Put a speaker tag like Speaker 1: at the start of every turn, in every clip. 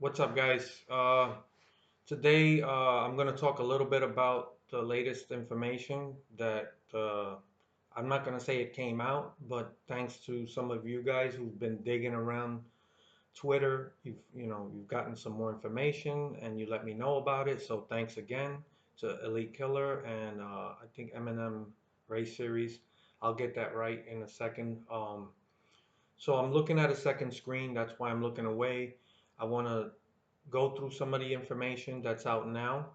Speaker 1: What's up, guys? Today, I'm going to talk a little bit about the latest information that I'm not going to say it came out, but thanks to some of you guys who've been digging around Twitter, you've gotten some more information and you let me know about it. So thanks again to Elite Killer and I think M&M Race Series. I'll get that right in a second. So I'm looking at a second screen. That's why I'm looking away. I want to go through some of the information that's out now,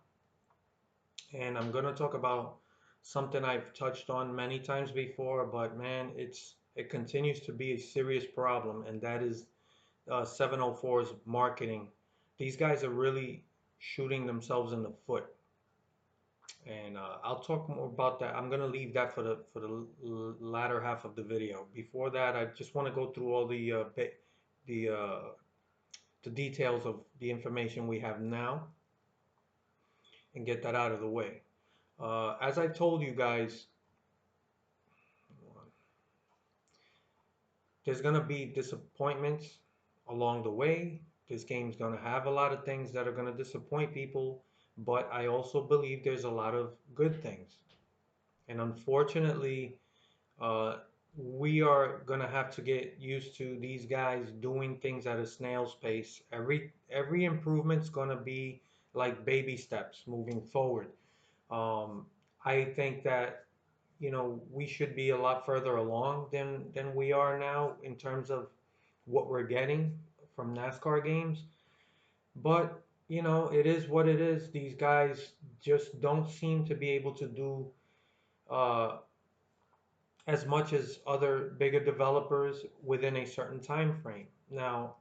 Speaker 1: and I'm going to talk about something I've touched on many times before, but man, it continues to be a serious problem, and that is 704's marketing. These guys are really shooting themselves in the foot, and I'll talk more about that. I'm going to leave that for the latter half of the video. Before that, I just want to go through all the uh, the details of the information we have now and get that out of the way. As I told you guys, there's going to be disappointments along the way. This game's going to have a lot of things that are going to disappoint people, but I also believe there's a lot of good things. And unfortunately, uh, we are going to have to get used to these guys doing things at a snail's pace. Every improvement's going to be like baby steps moving forward. Um, I think that we should be a lot further along than we are now in terms of what we're getting from NASCAR games. But it is what it is. These guys just don't seem to be able to do uh, as much as other bigger developers within a certain time frame. Now,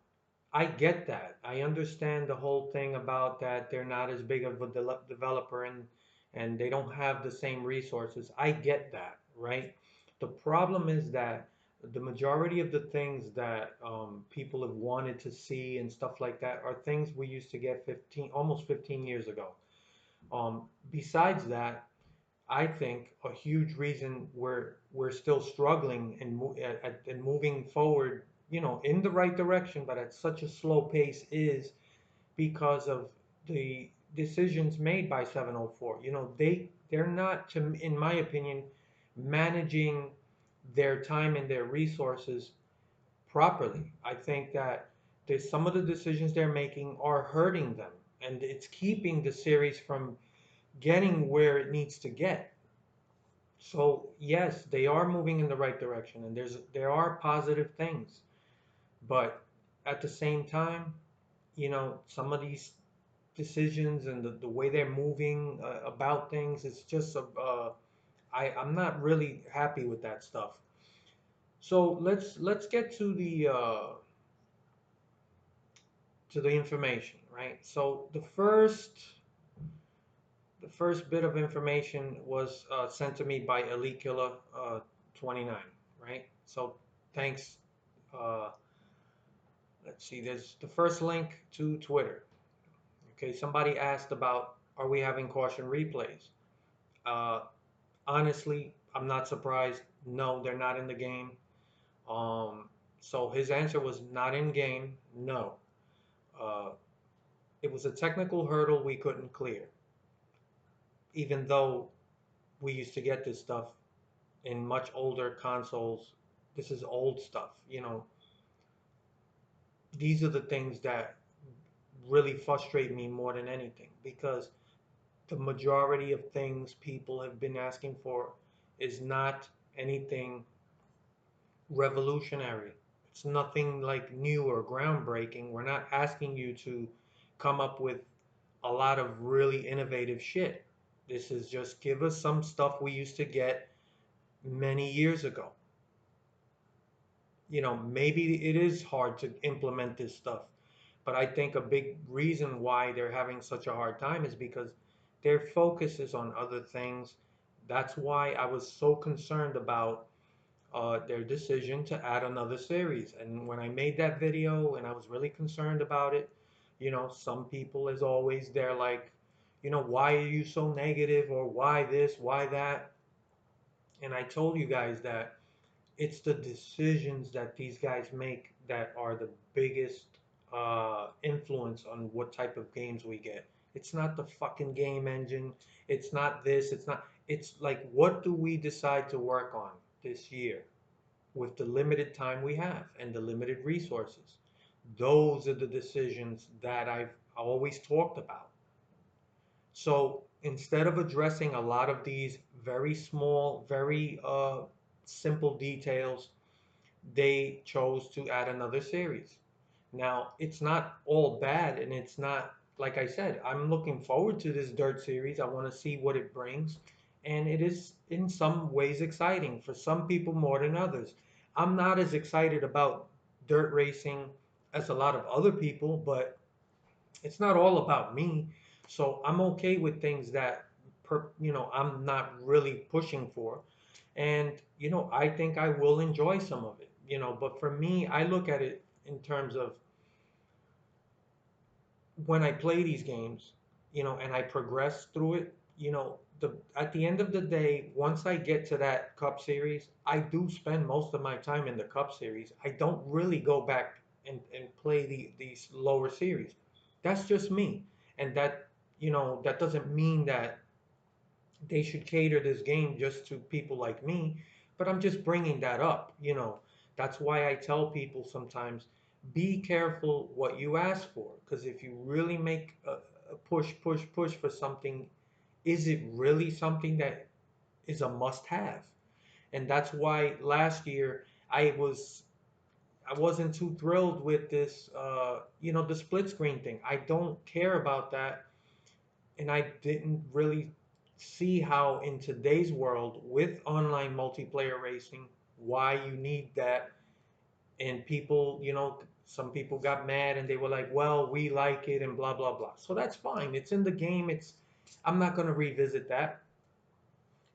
Speaker 1: I get that. I understand the whole thing about that they're not as big of a developer and they don't have the same resources. I get that, right? The problem is that the majority of the things that people have wanted to see and stuff like that are things we used to get almost 15 years ago. Besides that, I think a huge reason we're still struggling and and moving forward, in the right direction, but at such a slow pace is because of the decisions made by 704. They're not, in my opinion, managing their time and their resources properly. I think that there's some of the decisions they're making are hurting them, and it's keeping the series from getting where it needs to get. So yes, they are moving in the right direction, and there are positive things. But at the same time, some of these decisions and the way they're moving about things, it's just I'm not really happy with that stuff. So let's get to the information, right? So the first bit of information was sent to me by Elite Killer 29, right? So thanks. Uh, let's see. There's the first link to Twitter. Okay, somebody asked about, are we having caution replays? Uh, Honestly, I'm not surprised. No, they're not in the game. Um, so his answer was not in game. No. Uh, it was a technical hurdle we couldn't clear, even though we used to get this stuff in much older consoles. This is old stuff. These are the things that really frustrate me more than anything because the majority of things people have been asking for is not anything revolutionary. It's nothing like new or groundbreaking. We're not asking you to come up with a lot of really innovative shit. This is just give us some stuff we used to get many years ago. Maybe it is hard to implement this stuff, but I think a big reason why they're having such a hard time is because their focus is on other things. That's why I was so concerned about their decision to add another series. And when I made that video and I was really concerned about it, some people, as always, they're like, why are you so negative, or why this, why that? And I told you guys that it's the decisions that these guys make that are the biggest influence on what type of games we get. It's not the fucking game engine. It's not this. It's not. It's like, what do we decide to work on this year with the limited time we have and the limited resources? Those are the decisions that I've always talked about. So instead of addressing a lot of these very small, very simple details, they chose to add another series. Now, it's not all bad, and it's not, like I said, I'm looking forward to this Dirt series. I want to see what it brings, and it is in some ways exciting for some people more than others. I'm not as excited about dirt racing as a lot of other people, but it's not all about me. So I'm okay with things that, I'm not really pushing for. And, I think I will enjoy some of it, but for me, I look at it in terms of when I play these games, and I progress through it, at the end of the day, once I get to that Cup Series, I do spend most of my time in the Cup Series. I don't really go back and play these lower series. That's just me. And that doesn't mean that they should cater this game just to people like me, but I'm just bringing that up. That's why I tell people sometimes, be careful what you ask for, because if you really make a push, push, push for something, is it really something that is a must have? And that's why last year I wasn't too thrilled with this, the split screen thing. I don't care about that, and I didn't really see how in today's world with online multiplayer racing why you need that. And people, some people got mad and they were like, well, we like it and blah blah blah. So that's fine, it's in the game. It's I'm not going to revisit that,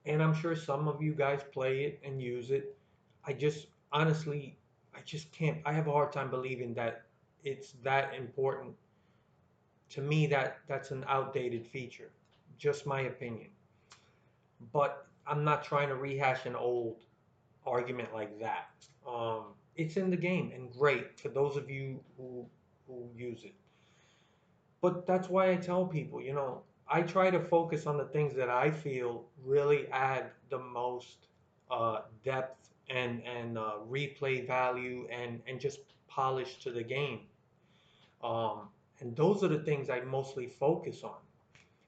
Speaker 1: and I'm sure some of you guys play it and use it. I just honestly, I just can't, I have a hard time believing that it's that important. To me, that's an outdated feature, just my opinion. But I'm not trying to rehash an old argument like that. It's in the game and great for those of you who use it. But that's why I tell people, I try to focus on the things that I feel really add the most depth and replay value and just polish to the game. Um, and those are the things I mostly focus on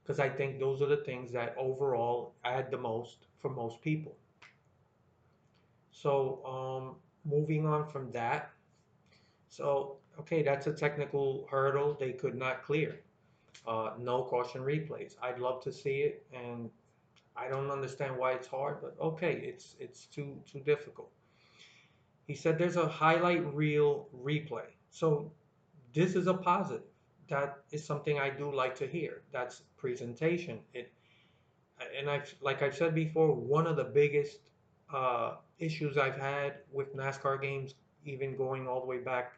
Speaker 1: because I think those are the things that overall add the most for most people. So, moving on from that, so okay, that's a technical hurdle they could not clear. No caution replays. I'd love to see it, and I don't understand why it's hard, but okay, it's too difficult. He said there's a highlight reel replay. So this is a positive. That is something I do like to hear. That's presentation. Like I've said before, one of the biggest issues I've had with NASCAR games, even going all the way back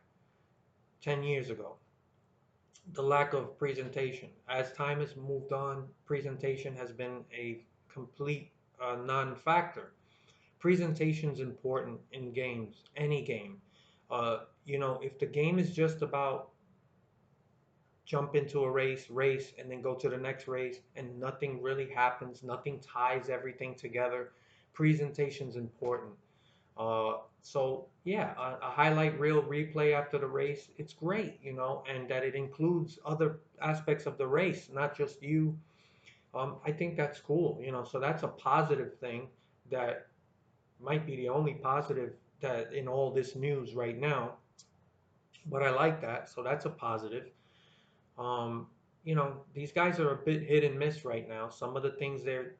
Speaker 1: 10 years ago, the lack of presentation. As time has moved on, presentation has been a complete non-factor. Presentation is important in games, any game. If the game is just about jump into a race, and then go to the next race, and nothing really happens, nothing ties everything together, presentation's important. So yeah, a highlight reel replay after the race, it's great, and that it includes other aspects of the race, not just you. I think that's cool, so that's a positive thing that might be the only positive that in all this news right now. But I like that, so that's a positive. Um, these guys are a bit hit and miss right now. Some of the things their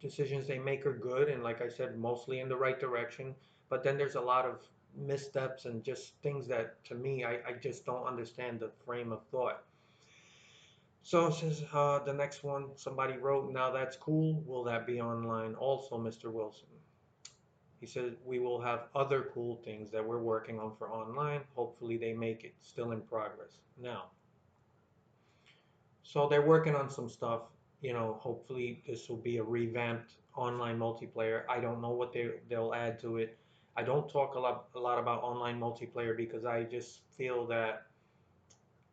Speaker 1: decisions they make are good, and like I said, mostly in the right direction. But then there's a lot of missteps and just things that, to me, I just don't understand the frame of thought. So it says the next one, somebody wrote, now that's cool. Will that be online also, Mr. Wilson? He said, we will have other cool things that we're working on for online. Hopefully they make it. Still in progress. Now, so they're working on some stuff. Hopefully this will be a revamped online multiplayer. I don't know what they'll add to it. I don't talk a lot about online multiplayer because I just feel that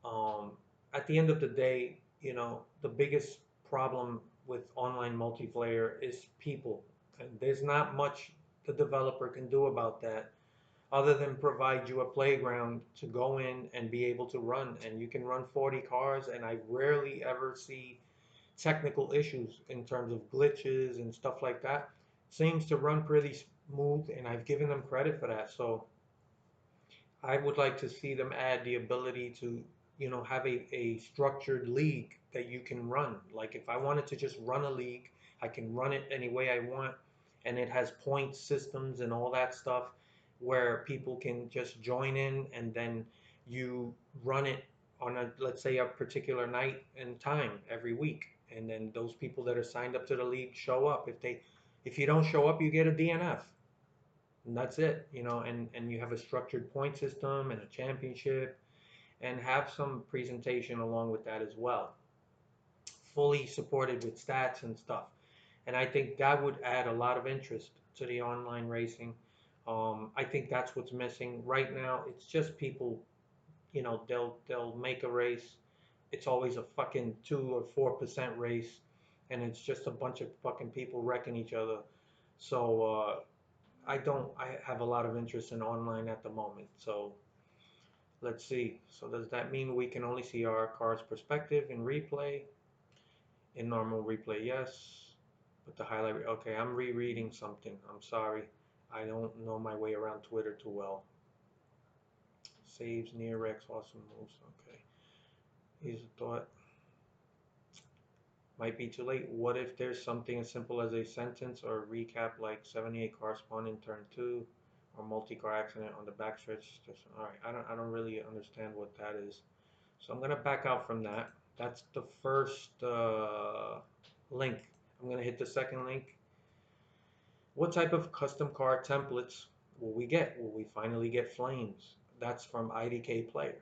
Speaker 1: Um, at the end of the day, the biggest problem with online multiplayer is people. And there's not much the developer can do about that other than provide you a playground to go in and be able to run. And you can run 40 cars, and I rarely ever see technical issues in terms of glitches and stuff like that. Seems to run pretty smooth, and I've given them credit for that. So I would like to see them add the ability to, have a structured league that you can run. Like if I wanted to just run a league, I can run it any way I want, and it has point systems and all that stuff where people can just join in and then you run it on let's say a particular night and time every week. And then those people that are signed up to the league show up. If you don't show up, you get a DNF, and that's it, and you have a structured point system and a championship and have some presentation along with that as well, fully supported with stats and stuff. And I think that would add a lot of interest to the online racing. I think that's what's missing right now. It's just people, they'll make a race. It's always a fucking 2 or 4% race, and it's just a bunch of fucking people wrecking each other. So I have a lot of interest in online at the moment. So let's see. So does that mean we can only see our car's perspective in replay? In normal replay, yes. But the highlight, okay, I'm rereading something. I'm sorry. I don't know my way around Twitter too well. Saves, near Rex, awesome moves. Okay. Here's a thought. Might be too late. What if there's something as simple as a sentence or a recap like 78 car spawn in turn 2 or multi-car accident on the backstretch? All right, I don't really understand what that is. So I'm going to back out from that. That's the first link. I'm going to hit the second link. What type of custom car templates will we get? Will we finally get flames? That's from IDK Player.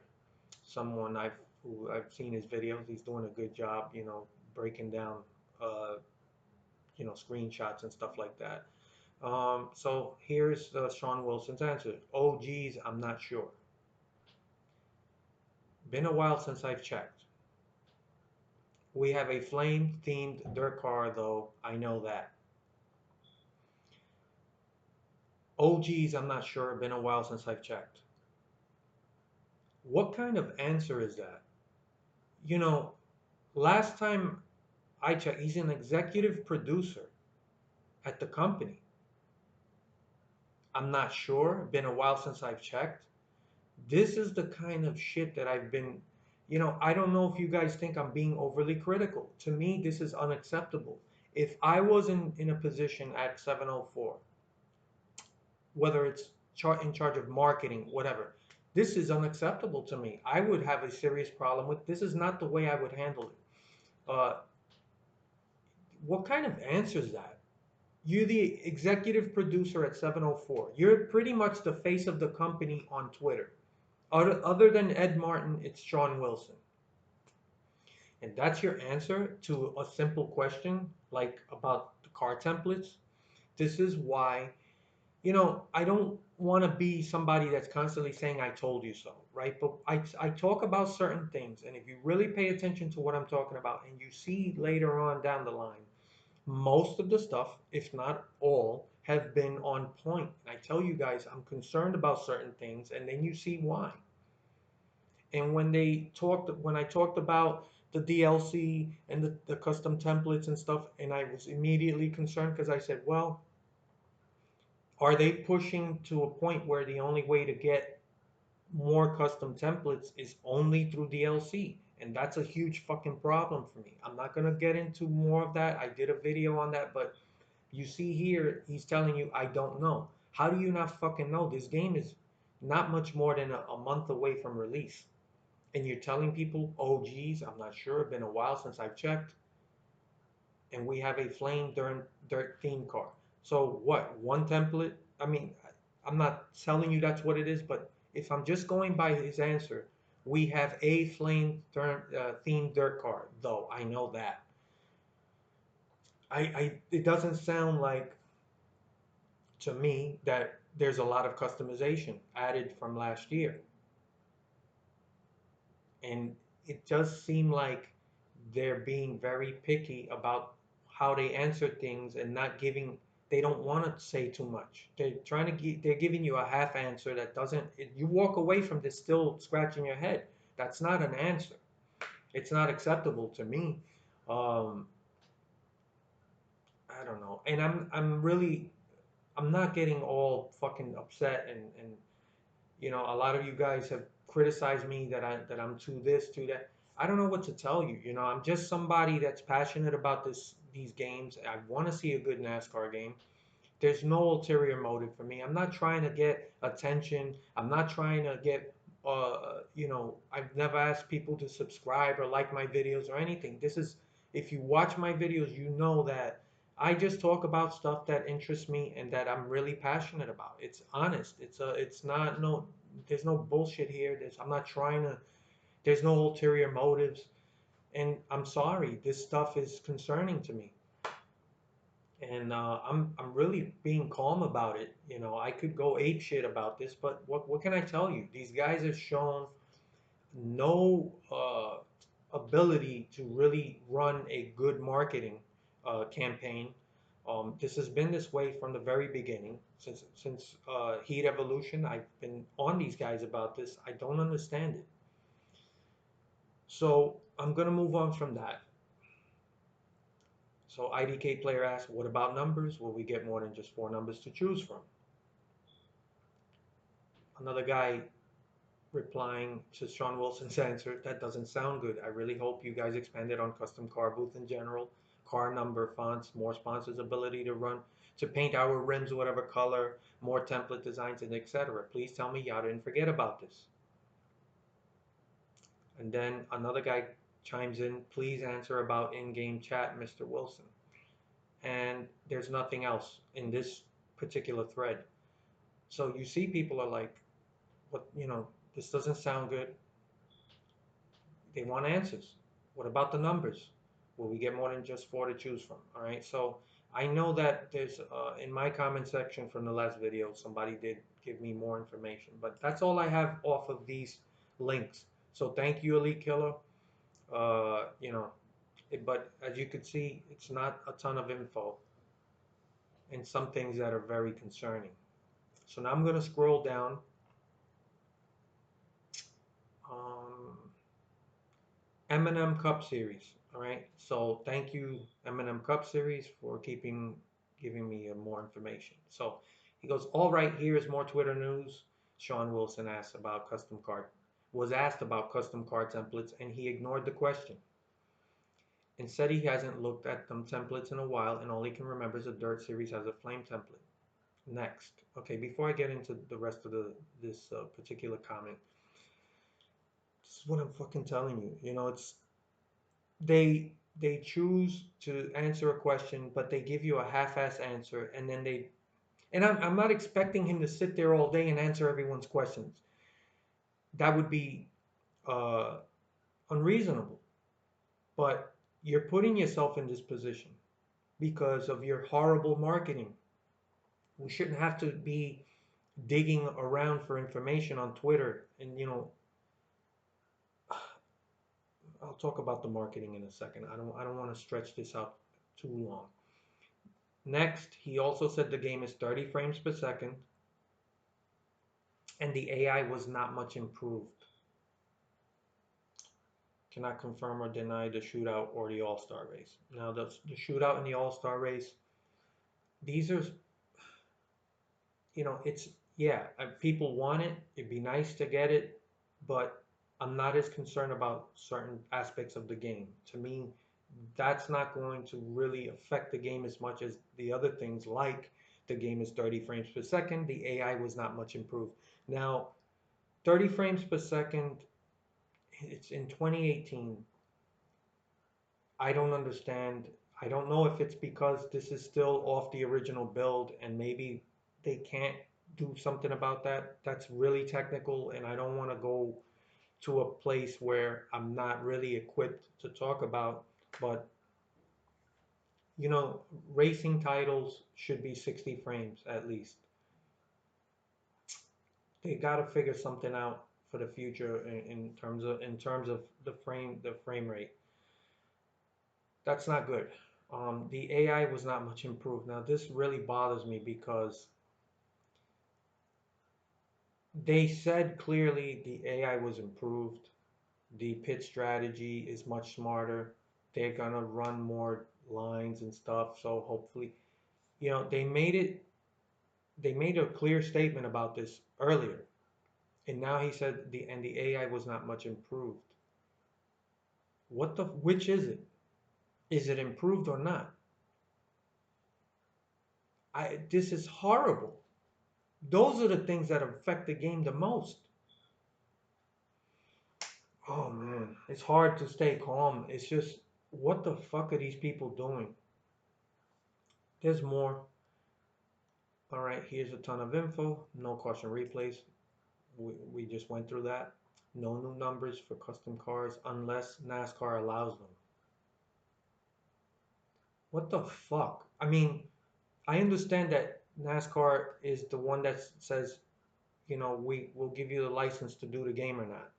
Speaker 1: Someone who I've seen his videos. He's doing a good job, breaking down, uh, screenshots and stuff like that. So here's Sean Wilson's answer. Oh, geez, I'm not sure. Been a while since I've checked. We have a flame themed dirt car, though. I know that. Oh, geez, I'm not sure. Been a while since I've checked. What kind of answer is that? You know, last time I checked, he's an executive producer at the company. I'm not sure. Been a while since I've checked. This is the kind of shit that I've been, I don't know if you guys think I'm being overly critical. To me, this is unacceptable. If I was in a position at 704, whether it's in charge of marketing, whatever, this is unacceptable to me. I would have a serious problem with this. Is not the way I would handle it. Uh, what kind of answer is that? You're the executive producer at 704. You're pretty much the face of the company on Twitter. Other than Ed Martin, it's Sean Wilson. And that's your answer to a simple question like about the car templates. This is why, I don't want to be somebody that's constantly saying I told you so, right? But I talk about certain things. And if you really pay attention to what I'm talking about and you see later on down the line, most of the stuff, if not all, have been on point. And I tell you guys, I'm concerned about certain things, and then you see why. And when I talked about the DLC and the custom templates and stuff, and I was immediately concerned because I said, well, are they pushing to a point where the only way to get more custom templates is only through DLC? And that's a huge fucking problem for me. I'm not going to get into more of that. I did a video on that, but you see here, he's telling you, I don't know. How do you not fucking know? This game is not much more than a month away from release. And you're telling people, oh, geez, I'm not sure. It's been a while since I've checked. And we have a flame dirt theme car. So what? One template? I mean, I'm not telling you that's what it is, but if I'm just going by his answer, we have a flame themed dirt car, though. I know that. It doesn't sound like to me that there's a lot of customization added from last year. And it does seem like they're being very picky about how they answer things and not giving, they don't want to say too much. They're giving you a half answer that doesn't, you walk away from this still scratching your head. That's not an answer. It's not acceptable to me. Um, I don't know. And I'm really, I'm not getting all fucking upset and a lot of you guys have criticized me that I'm too this, too that. I don't know what to tell you. I'm just somebody that's passionate about these games. I want to see a good NASCAR game. There's no ulterior motive for me. I'm not trying to get attention. I'm not trying to get, I've never asked people to subscribe or like my videos or anything. If you watch my videos, you know that I just talk about stuff that interests me and that I'm really passionate about. It's honest. It's not, no, there's no bullshit here. I'm not trying to, there's no ulterior motives. And I'm sorry, this stuff is concerning to me. And I'm really being calm about it. I could go ape shit about this, but what can I tell you? These guys have shown no ability to really run a good marketing campaign. This has been this way from the very beginning, since Heat Evolution. I've been on these guys about this. I don't understand it. So I'm gonna move on from that. So IDK player asks, what about numbers? Will we get more than just four numbers to choose from? Another guy replying to Sean Wilson's answer, that doesn't sound good. I really hope you guys expanded on custom car booth in general, car number, fonts, more sponsors' ability to paint our rims whatever color, more template designs, and etc. Please tell me y'all didn't forget about this. And then another guy chimes in, please answer about in-game chat, Mr. Wilson. And there's nothing else in this particular thread. So you see people are like, what, this doesn't sound good. They want answers. What about the numbers? Will we get more than just four to choose from? All right. So I know that there's in my comment section from the last video, somebody did give me more information, but that's all I have off of these links. So thank you, Elite Killer. Uh, you know, but as you can see, it's not a ton of info and some things that are very concerning. So now I'm going to scroll down. Um, M&M Cup Series. All right. So thank you, M&M Cup Series, for giving me more information. So he goes, all right, here's more Twitter news. Sean Wilson was asked about custom car templates, and he ignored the question and said he hasn't looked at them templates in a while, and all he can remember is the Dirt Series has a flame template. Next. Okay, before I get into the rest of this particular comment, this is what I'm fucking telling you. It's they choose to answer a question, but they give you a half-ass answer, and then I'm not expecting him to sit there all day and answer everyone's questions. That would be uh, unreasonable. But you're putting yourself in this position because of your horrible marketing. We shouldn't have to be digging around for information on Twitter. And I'll talk about the marketing in a second. I don't want to stretch this out too long. Next, he also said the game is 30 frames per second and the AI was not much improved. Cannot confirm or deny the shootout or the All-Star race. Now, the shootout and the All-Star race, these are, it's, yeah, people want it. It'd be nice to get it, but I'm not as concerned about certain aspects of the game. To me, that's not going to really affect the game as much as the other things, like the game is 30 frames per second, the AI was not much improved. Now, 30 frames per second, it's in 2018. I don't understand. I don't know if it's because this is still off the original build and maybe they can't do something about that. That's really technical, and I don't want to go to a place where I'm not really equipped to talk about. But racing titles should be 60 frames at least. They got to figure something out for the future in terms of the frame rate. That's not good. The AI was not much improved. Now this really bothers me because they said clearly the AI was improved. The pit strategy is much smarter. They're gonna run more lines and stuff. So hopefully, they made a clear statement about this earlier. And now he said the AI was not much improved. Which is it? Is it improved or not? This is horrible. Those are the things that affect the game the most. Oh man, it's hard to stay calm. It's just, what the fuck are these people doing? There's more. All right, here's a ton of info. No caution replays. We just went through that. No new numbers for custom cars unless NASCAR allows them. What the fuck? I mean, I understand that NASCAR is the one that says, we will give you the license to do the game or not.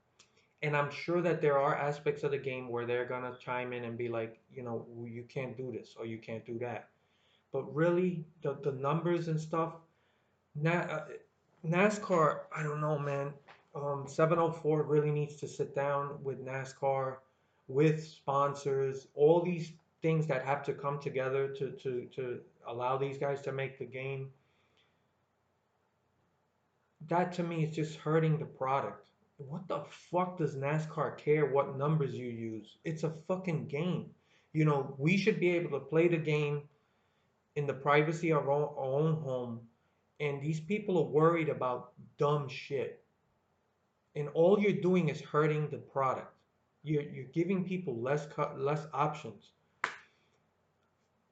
Speaker 1: And I'm sure that there are aspects of the game where they're gonna chime in and be like, you can't do this or you can't do that. But really, the numbers and stuff, NASCAR, I don't know, man. 704 really needs to sit down with NASCAR, with sponsors, all these things that have to come together to allow these guys to make the game. That to me is just hurting the product. What the fuck does NASCAR care what numbers you use? It's a fucking game. We should be able to play the game in the privacy of our own home, and these people are worried about dumb shit. And all you're doing is hurting the product. You're giving people less options.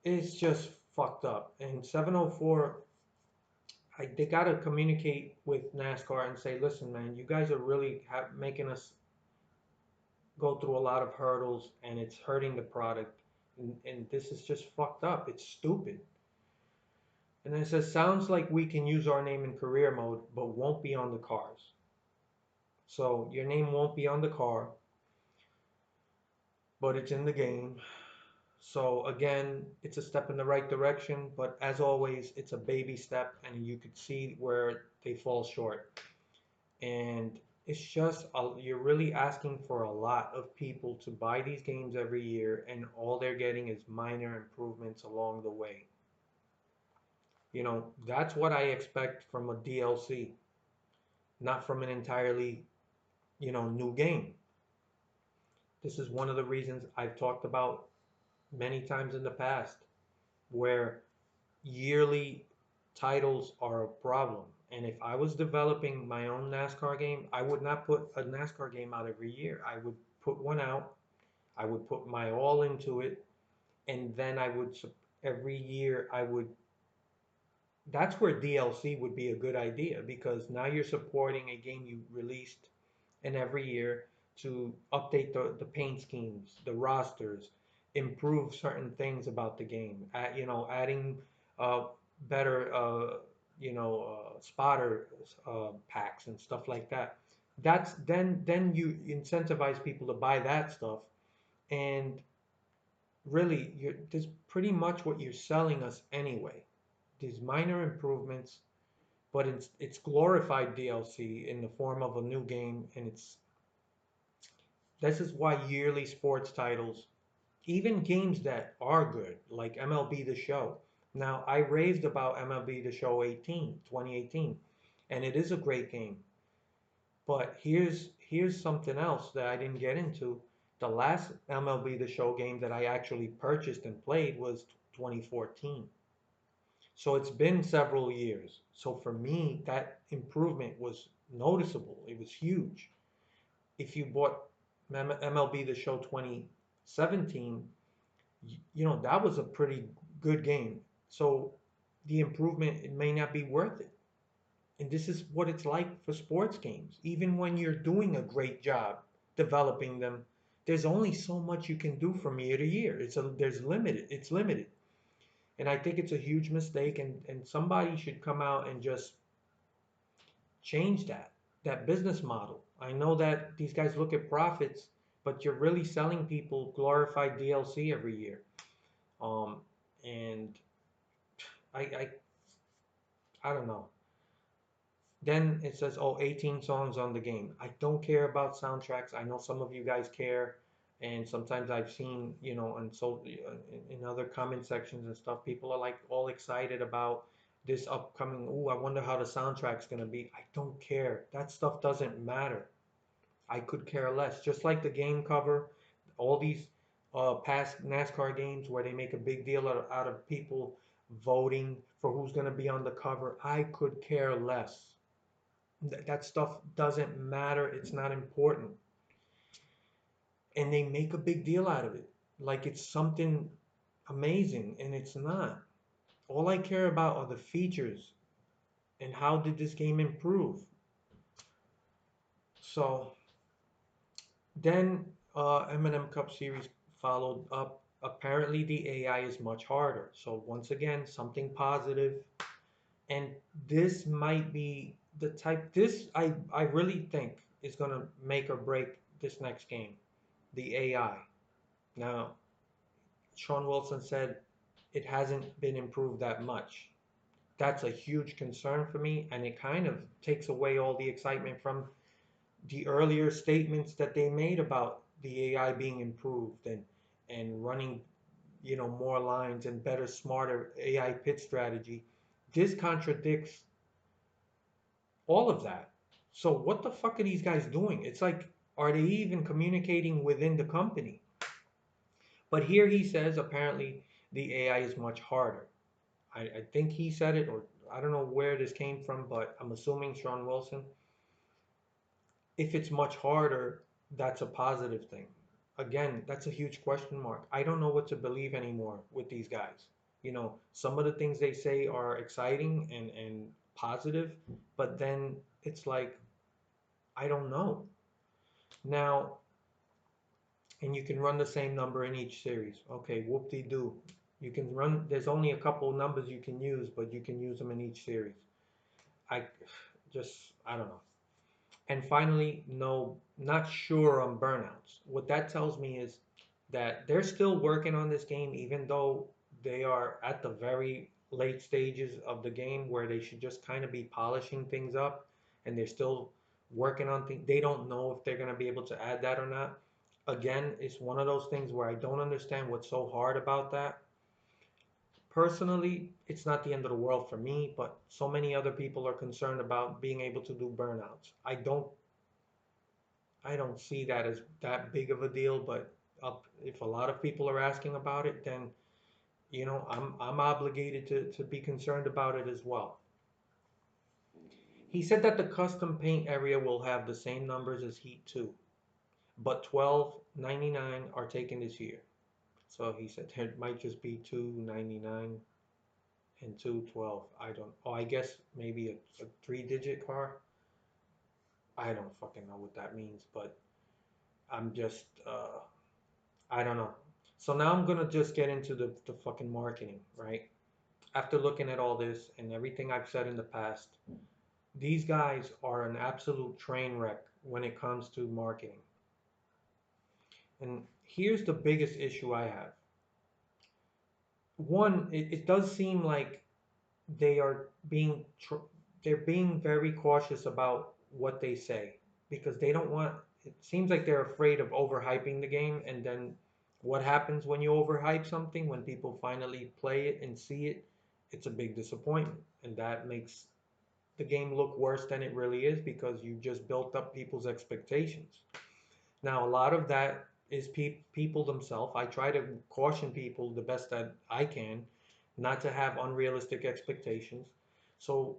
Speaker 1: It's just fucked up. And 704, they gotta communicate with NASCAR and say, listen, man, you guys are really making us go through a lot of hurdles, and it's hurting the product. And this is just fucked up. It's stupid. And then it says, sounds like we can use our name in career mode, but won't be on the cars. So your name won't be on the car, but it's in the game. So again, it's a step in the right direction, but as always, it's a baby step, and you could see where they fall short. And it's just, you're really asking for a lot of people to buy these games every year, and all they're getting is minor improvements along the way. That's what I expect from a DLC, not from an entirely, new game. This is one of the reasons I've talked about many times in the past, where yearly titles are a problem. And if I was developing my own NASCAR game, I would not put a NASCAR game out every year. I would put one out, I would put my all into it, and then every year that's where DLC would be a good idea, because now you're supporting a game you released and every year to update the paint schemes, the rosters, improve certain things about the game, adding uh, better spotter packs and stuff like that. Then you incentivize people to buy that stuff, and really there's pretty much what you're selling us anyway. These minor improvements, but it's glorified DLC in the form of a new game, and this is why yearly sports titles, even games that are good, like MLB The Show. Now, I raved about MLB The Show 2018, and it is a great game. But here's something else that I didn't get into. The last MLB The Show game that I actually purchased and played was 2014. So it's been several years. So for me, that improvement was noticeable. It was huge. If you bought MLB The Show 2017, that was a pretty good game. So the improvement, it may not be worth it. And this is what it's like for sports games. Even when you're doing a great job developing them, there's only so much you can do from year to year. It's limited. And I think it's a huge mistake, and somebody should come out and just change that business model. I know that these guys look at profits, but you're really selling people glorified DLC every year. Um, and I, I, I don't know. Then it says, oh, 18 songs on the game. I don't care about soundtracks. I know some of you guys care, and sometimes I've seen, and so in other comment sections and stuff, people are like all excited about this upcoming. Oh, I wonder how the soundtrack's gonna be. I don't care. That stuff doesn't matter. I could care less. Just like the game cover, all these past NASCAR games where they make a big deal out of people voting for who's gonna be on the cover. I could care less. That stuff doesn't matter. It's not important. And they make a big deal out of it. Like it's something amazing, and it's not. All I care about are the features and how did this game improve. So then M&M Cup Series followed up. Apparently the AI is much harder. So once again, something positive. And this might be the type, I really think is going to make or break this next game. The AI. Now, Sean Wilson said it hasn't been improved that much. That's a huge concern for me, and it kind of takes away all the excitement from the earlier statements that they made about the AI being improved and running, more lines and better, smarter AI pit strategy. This contradicts all of that. So what the fuck are these guys doing? It's like, are they even communicating within the company? But here he says apparently the AI is much harder. I think he said it, or I don't know where this came from, but I'm assuming Sean Wilson. If it's much harder, that's a positive thing. Again, that's a huge question mark. I don't know what to believe anymore with these guys. Some of the things they say are exciting and positive, but then it's like, I don't know. Now, and you can run the same number in each series. Okay, whoop-de-doo. You can run, there's only a couple numbers you can use, but you can use them in each series. I I don't know. And finally, no, not sure on burnouts. What that tells me is that they're still working on this game, even though they are at the very late stages of the game where they should just kind of be polishing things up, and they're still working on things. They don't know if they're going to be able to add that or not. Again, it's one of those things where I don't understand what's so hard about that. Personally, it's not the end of the world for me, but so many other people are concerned about being able to do burnouts. I don't see that as that big of a deal, but if a lot of people are asking about it, then I'm obligated to be concerned about it as well. He said that the custom paint area will have the same numbers as Heat 2, but 12.99 are taken this year. So he said it might just be 2.99 and 2.12. I don't. Oh, I guess maybe a three-digit car. I don't fucking know what that means, but I'm just I don't know. So now I'm gonna just get into the fucking marketing, right? After looking at all this and everything I've said in the past, these guys are an absolute train wreck when it comes to marketing. And here's the biggest issue I have. One, it does seem like they are they're being very cautious about what they say because they don't want. It seems like they're afraid of overhyping the game, and then what happens when you overhype something? When people finally play it and see it, it's a big disappointment, and that makes the game look worse than it really is because you just built up people's expectations. Now, a lot of that is people themselves. I try to caution people the best that I can not to have unrealistic expectations. So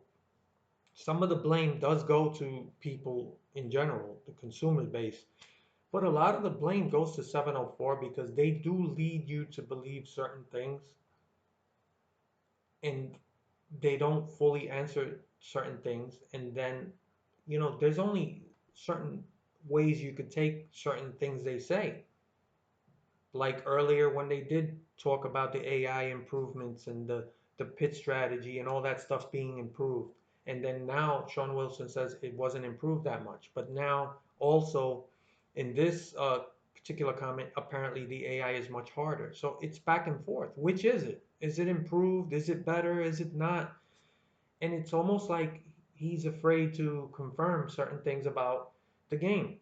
Speaker 1: some of the blame does go to people in general, the consumer base, but a lot of the blame goes to 704 because they do lead you to believe certain things and they don't fully answer certain things. And then, there's only certain ways you could take certain things they say. Like earlier when they did talk about the AI improvements and the pit strategy and all that stuff being improved. And then now Sean Wilson says it wasn't improved that much. But now Also, in this particular comment, apparently the AI is much harder. So it's back and forth. Which is it? Is it improved? Is it better? Is it not? And it's almost like he's afraid to confirm certain things about the game.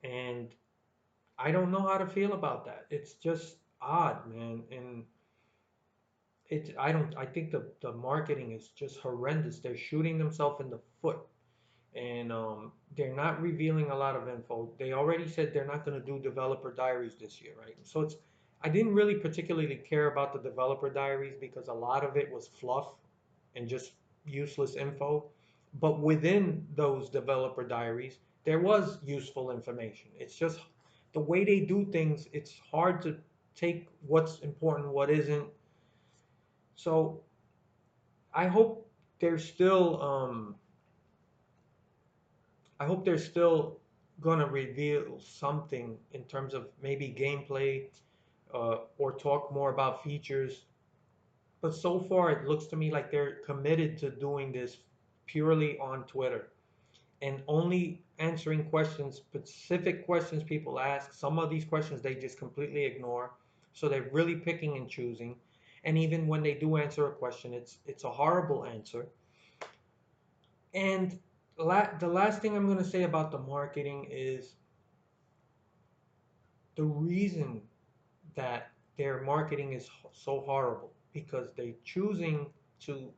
Speaker 1: And I don't know how to feel about that. It's just odd, man. And I think the marketing is just horrendous. They're shooting themselves in the foot, and they're not revealing a lot of info. They already said they're not going to do developer diaries this year, right? So it's I didn't really particularly care about the developer diaries because a lot of it was fluff and just useless info. But within those developer diaries, there was useful information. It's just the way they do things, it's hard to take what's important, what isn't. So I hope they're still I hope they're still gonna reveal something in terms of maybe gameplay or talk more about features. But so far, it looks to me like they're committed to doing this purely on Twitter and only answering questions, specific questions people ask. Some of these questions they just completely ignore. So they're really picking and choosing. And even when they do answer a question, it's a horrible answer. And the last thing I'm going to say about the marketing is the reason that their marketing is so horrible because they're choosing to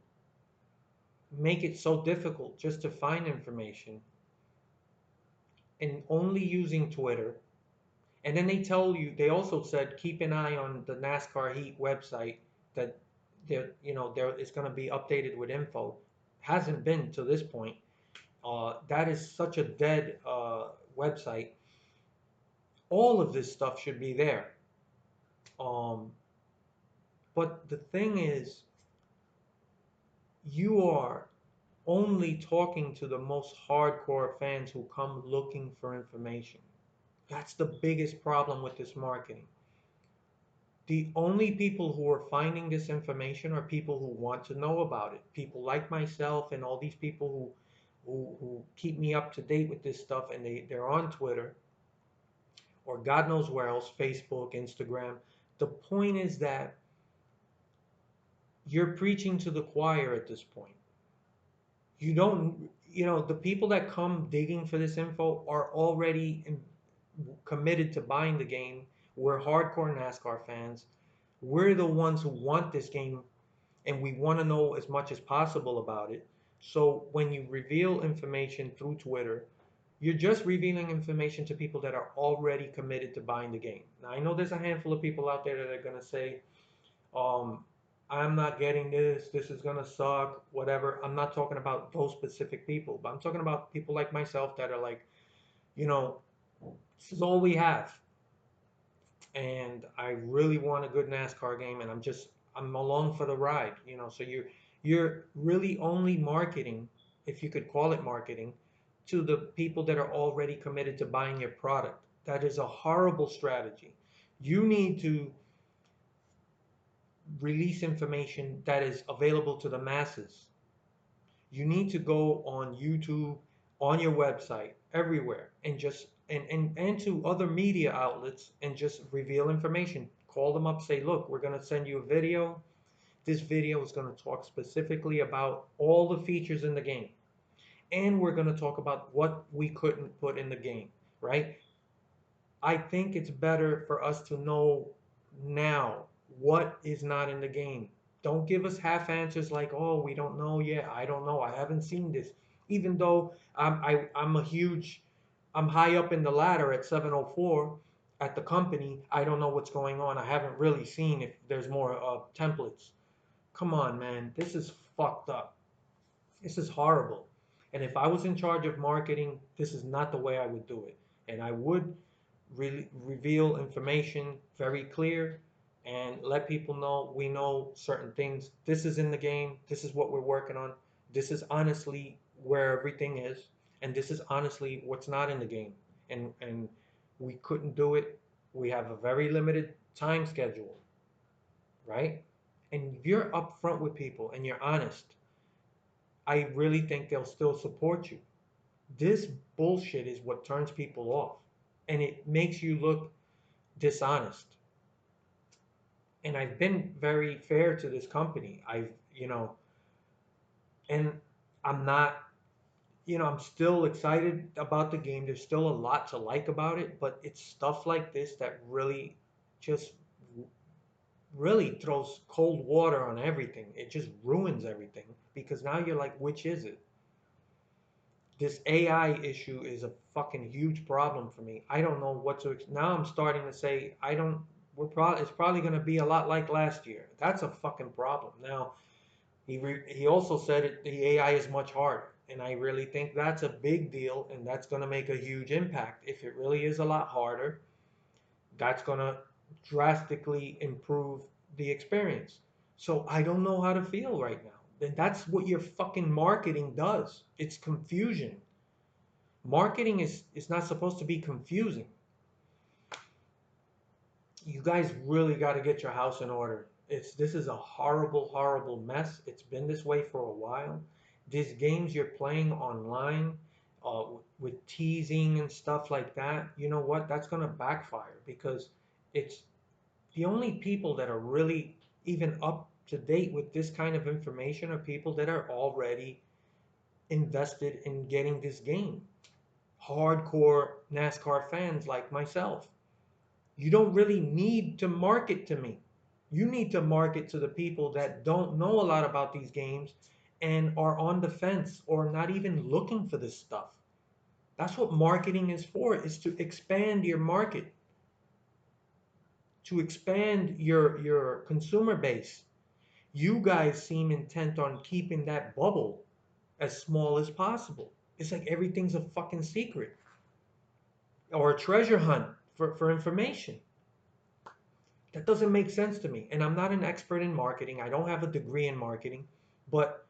Speaker 1: make it so difficult just to find information and only using Twitter. And then they also said, keep an eye on the NASCAR Heat website that it's going to be updated with info. Hasn't been to this point. That is such a dead website. All of this stuff should be there. Um, but the thing is, you are only talking to the most hardcore fans who come looking for information. That's the biggest problem with this marketing. The only people who are finding this information are people who want to know about it. People like myself and all these people who keep me up to date with this stuff, and they're on Twitter or God knows where else, Facebook, Instagram. The point is that you're preaching to the choir at this point. You don't, the people that come digging for this info are already committed to buying the game. We're hardcore NASCAR fans. We're the ones who want this game and we want to know as much as possible about it. So when you reveal information through Twitter, you're just revealing information to people that are already committed to buying the game. Now, I know there's a handful of people out there that are going to say, um, I'm not getting this, this is going to suck, whatever. I'm not talking about those specific people, but I'm talking about people like myself that are like, you know, this is all we have. And I really want a good NASCAR game, and I'm along for the ride, So you're really only marketing, if you could call it marketing, to the people that are already committed to buying your product. That is a horrible strategy. You need to release information that is available to the masses. You need to go on YouTube, on your website, everywhere, and just and to other media outlets and just reveal information. Call them up, say, look, we're going to send you a video. This video is going to talk specifically about all the features in the game. And we're going to talk about what we couldn't put in the game, right? I think it's better for us to know now what is not in the game. Don't give us half answers like, oh, we don't know yet. I don't know. I haven't seen this. Even though I'm high up in the ladder at 704 at the company, I don't know what's going on. I haven't really seen if there's more templates. Come on, man. This is fucked up. This is horrible. And if I was in charge of marketing, this is not the way I would do it. And I would reveal information very clear and let people know we know certain things. This is in the game. This is what we're working on. This is honestly where everything is. And this is honestly what's not in the game. And we couldn't do it. We have a very limited time schedule, right? And if you're upfront with people and you're honest, I really think they'll still support you. This bullshit is what turns people off, and it makes you look dishonest. And I've been very fair to this company. And I'm not, I'm still excited about the game. There's still a lot to like about it, but it's stuff like this that just really throws cold water on everything. It just ruins everything because now you're like, which is it? This AI issue is a fucking huge problem for me. I don't know what to now. I'm starting to say I don't. It's probably going to be a lot like last year. That's a fucking problem. Now he also said the AI is much harder, and I really think that's a big deal, and that's going to make a huge impact. If it really is a lot harder, that's going to drastically improve the experience. So I don't know how to feel right now. And that's what your fucking marketing does. It's confusion. Marketing is not supposed to be confusing. You guys really got to get your house in order. This is a horrible, horrible mess. It's been this way for a while. These games you're playing online, with teasing and stuff like that, you know what? That's gonna backfire because it's the only people that are really even up to date with this kind of information are people that are already invested in getting this game. Hardcore NASCAR fans like myself. You don't really need to market to me. You need to market to the people that don't know a lot about these games and are on the fence or not even looking for this stuff. That's what marketing is for, is to expand your market, to expand your consumer base. You guys seem intent on keeping that bubble as small as possible. It's like everything's a fucking secret or a treasure hunt for information. That doesn't make sense to me. And I'm not an expert in marketing. I don't have a degree in marketing, but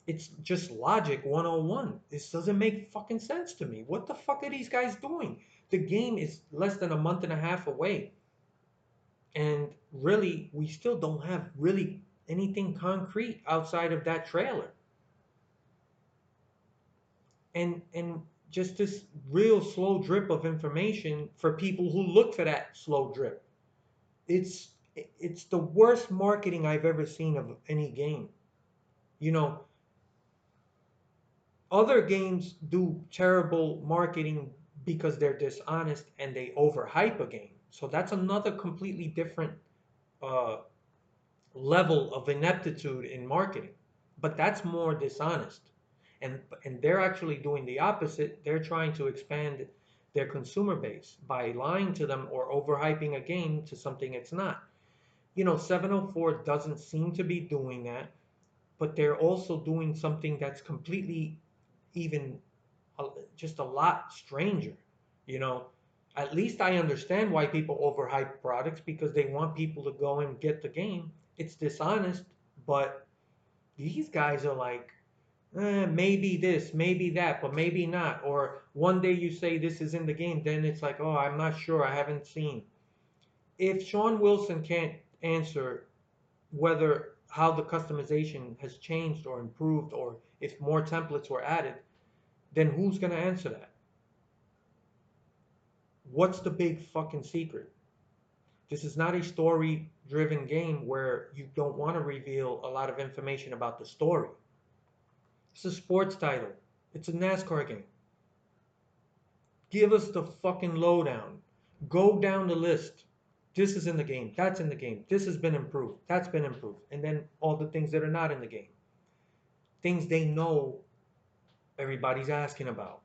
Speaker 1: it's just logic 101. This doesn't make fucking sense to me. What the fuck are these guys doing? The game is less than a month and a half away. And really, we still don't have really anything concrete outside of that trailer. And just this real slow drip of information for people who look for that slow drip. It's it's the worst marketing I've ever seen of any game. You know, other games do terrible marketing because they're dishonest and they overhype a game. So that's another completely different uh, level of ineptitude in marketing. But that's more dishonest. And they're actually doing the opposite. They're trying to expand their consumer base by lying to them or overhyping a game to something it's not. 704 doesn't seem to be doing that, but they're also doing something that's completely even just a lot stranger. You know, at least I understand why people overhype products because they want people to go and get the game. It's dishonest, but these guys are like, maybe this, maybe that, but maybe not. Or one day you say this is in the game, then it's like, oh, I'm not sure, I haven't seen. If Sean Wilson can't answer whether how the customization has changed or improved or if more templates were added, then who's going to answer that? What's the big fucking secret? This is not a story driven game where you don't want to reveal a lot of information about the story. It's a sports title. It's a NASCAR game. Give us the fucking lowdown. Go down the list. This is in the game. That's in the game. This has been improved. That's been improved. And then all the things that are not in the game. Things they know everybody's asking about.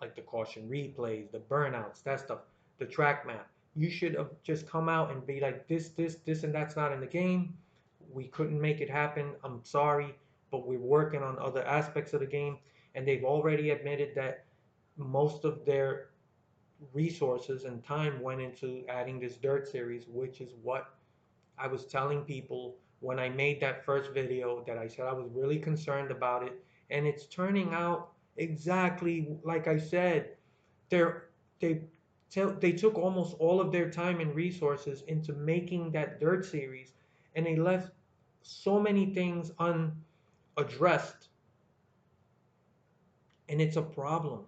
Speaker 1: Like the caution replays, the burnouts, that stuff, the track map. You should have just come out and be like, this, and that's not in the game. We couldn't make it happen. I'm sorry, but we're working on other aspects of the game. And they've already admitted that most of their resources and time went into adding this dirt series, which is what I was telling people when I made that first video, that I said I was really concerned about it. And it's turning out exactly like I said. They're, they they took almost all of their time and resources into making that dirt series, and they left so many things unaddressed and it's a problem.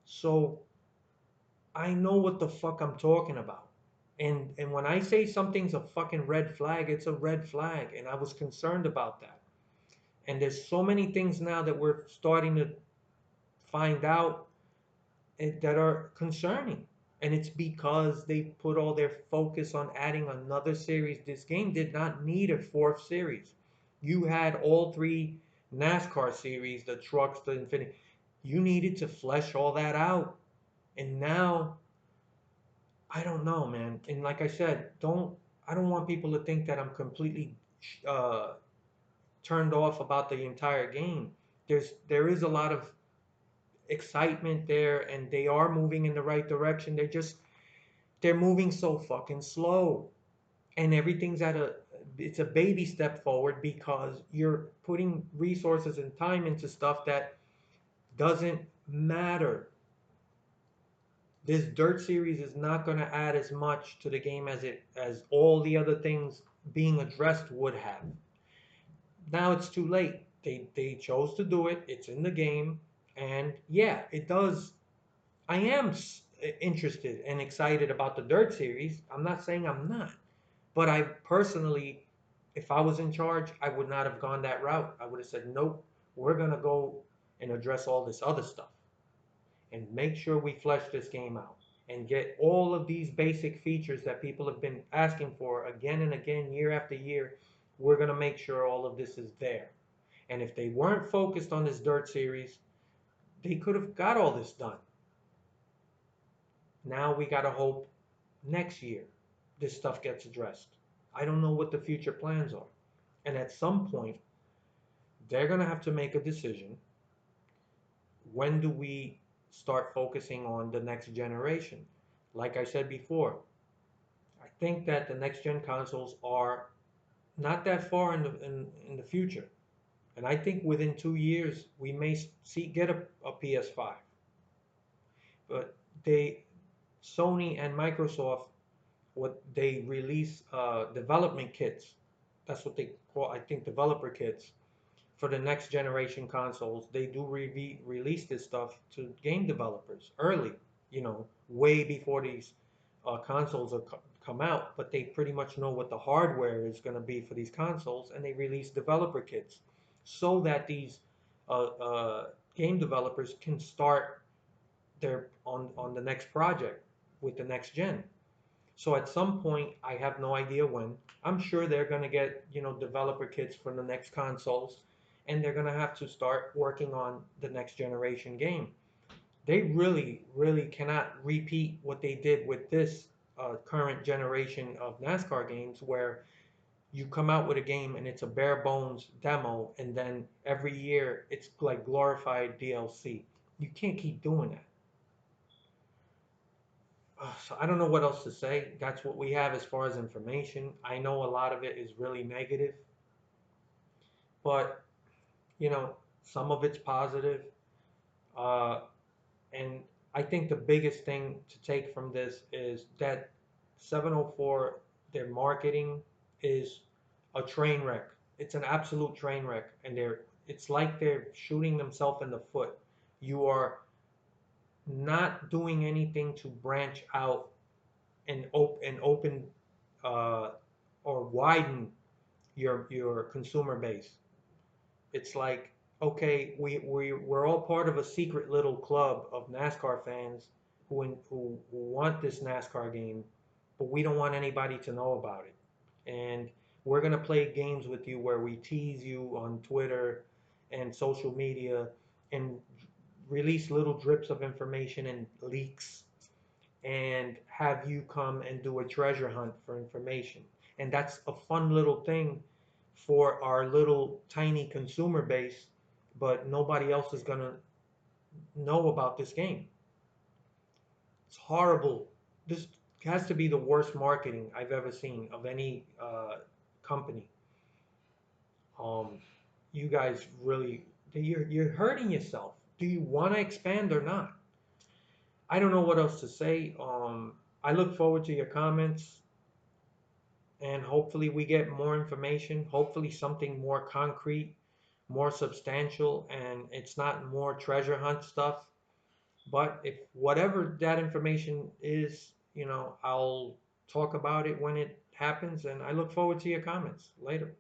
Speaker 1: So I know what the fuck I'm talking about. And when I say something's a fucking red flag, it's a red flag. And I was concerned about that. And there's so many things now that we're starting to find out that are concerning. And it's because they put all their focus on adding another series. This game did not need a fourth series. You had all three NASCAR series, the trucks, the Infinity. You needed to flesh all that out. And now, I don't know, man. And like I said, I don't want people to think that I'm completely uh, turned off about the entire game. There is a lot of excitement there, and they are moving in the right direction. They're moving so fucking slow, and everything's at a it's a baby step forward because you're putting resources and time into stuff that doesn't matter. This dirt series is not going to add as much to the game as all the other things being addressed would have. Now it's too late. They chose to do it. It's in the game, and yeah, it does. I am interested and excited about the dirt series. I'm not saying I'm not, but I personally, if I was in charge, I would not have gone that route. I would have said, nope, we're going to go and address all this other stuff and make sure we flesh this game out and get all of these basic features that people have been asking for again and again, year after year. We're going to make sure all of this is there. And if they weren't focused on this dirt series, they could have got all this done. Now we got to hope next year this stuff gets addressed. I don't know what the future plans are. And at some point, they're going to have to make a decision. When do we start focusing on the next generation? Like I said before, I think that the next gen consoles are not that far in the future. And I think within 2 years we may see get a PS5. But they Sony and Microsoft, what they release development kits. That's what they call, I think, developer kits for the next generation consoles. They do release this stuff to game developers early, way before these consoles are come out. But they pretty much know what the hardware is going to be for these consoles, and they release developer kits so that these game developers can start their on the next project with the next gen. So at some point, I have no idea when. I'm sure they're going to get, developer kits for the next consoles, and they're going to have to start working on the next generation game. They really, really cannot repeat what they did with this current generation of NASCAR games, where you come out with a game and it's a bare bones demo, and then every year it's like glorified DLC. You can't keep doing that. So I don't know what else to say. That's what we have as far as information. I know a lot of it is really negative, but you know, some of it's positive. Uh, and I think the biggest thing to take from this is that 704, their marketing is a train wreck. It's an absolute train wreck, and it's like they're shooting themselves in the foot. You are not doing anything to branch out and open uh, or widen your consumer base. It's like, okay, we're all part of a secret little club of NASCAR fans who want this NASCAR game, but we don't want anybody to know about it. And we're gonna play games with you where we tease you on Twitter and social media and release little drips of information and leaks and have you come and do a treasure hunt for information. And that's a fun little thing for our little tiny consumer base, but nobody else is going to know about this game. It's horrible. This has to be the worst marketing I've ever seen of any company. Um, you guys really, you're hurting yourself. Do you want to expand or not? I don't know what else to say. I look forward to your comments, and hopefully we get more information, hopefully something more concrete. more substantial and it's not more treasure hunt stuff. But if whatever that information is, I'll talk about it when it happens, and I look forward to your comments later.